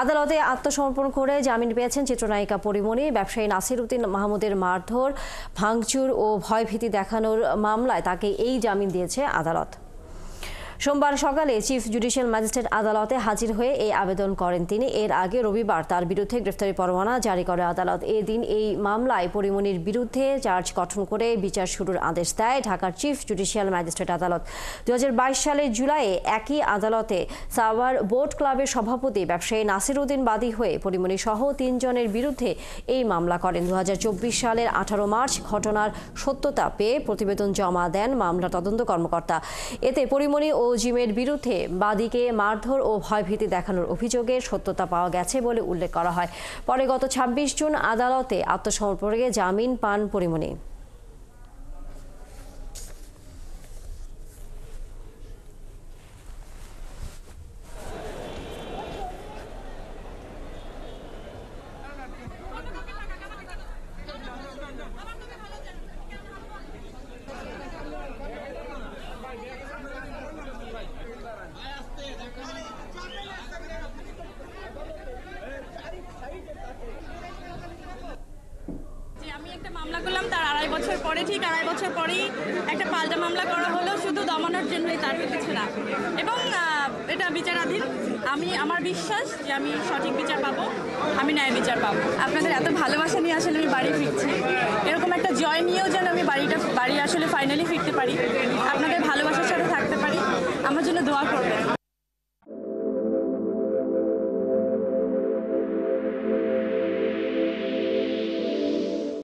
আদালতে আত্মসমর্পণ করে জামিন পেয়েছেন চিত্রনায়িকা পরিমণি। ব্যবসায়ী নাসির উদ্দিন মাহমুদের মারধর, ভাঙচুর ও ভয়ভীতি দেখানোর মামলায় তাকে এই জামিন দিয়েছে আদালত। সোমবার সকালে চিফ জুডিশিয়াল ম্যাজিস্ট্রেট আদালতে হাজির হয়ে এই আবেদন করেন তিনি। এর আগে রবিবার তার বিরুদ্ধে গ্রেফতারি পরোয়ানা জারি করে আদালত। এদিন এই মামলায় পরিমণির বিরুদ্ধে চার্জ গঠন করে বিচার শুরুর আদেশ দেয় ঢাকার চিফ জুডিশিয়াল ম্যাজিস্ট্রেট আদালত। 2022 সালের জুলাইয়ে একই আদালতে সাভার বোট ক্লাবের সভাপতি ব্যবসায়ী নাসির উদ্দিন বাদী হয়ে পরিমণি সহ 3 জনের বিরুদ্ধে এই মামলা করেন। 2024 সালের 18 মার্চ ঘটনার সত্যতা পেয়ে প্রতিবেদন জমা দেন মামলা তদন্ত কর্মকর্তা। এতে পরিমণি ও জিমের বিরুদ্ধে বাদীকে মারধর ও ভয়ভীতি দেখানোর অভিযোগের সত্যতা পাওয়া গেছে বলে উল্লেখ করা হয়। পরে গত 26 জুন আদালতে আত্মসমর্পণে জামিন পান পরিমণি। আমি একটা মামলা করলাম, তার আড়াই বছর পরে, ঠিক আড়াই বছর পরেই একটা পাল্টা মামলা করা হলো, শুধু দমানোর জন্যই, তার কিছু না। এবং এটা বিচারাধীন। আমার বিশ্বাস যে আমি সঠিক বিচার পাবো, আমি ন্যায় বিচার পাবো। আপনাদের এত ভালোবাসা নিয়ে আসলে আমি বাড়ি ফিরছি, এরকম একটা জয় নিয়েও যেন আমি বাড়ি আসলে ফাইনালি ফিরতে পারি, আপনাদের ভালোবাসার সাথে থাকতে পারি। আমার জন্য দোয়া করবেন।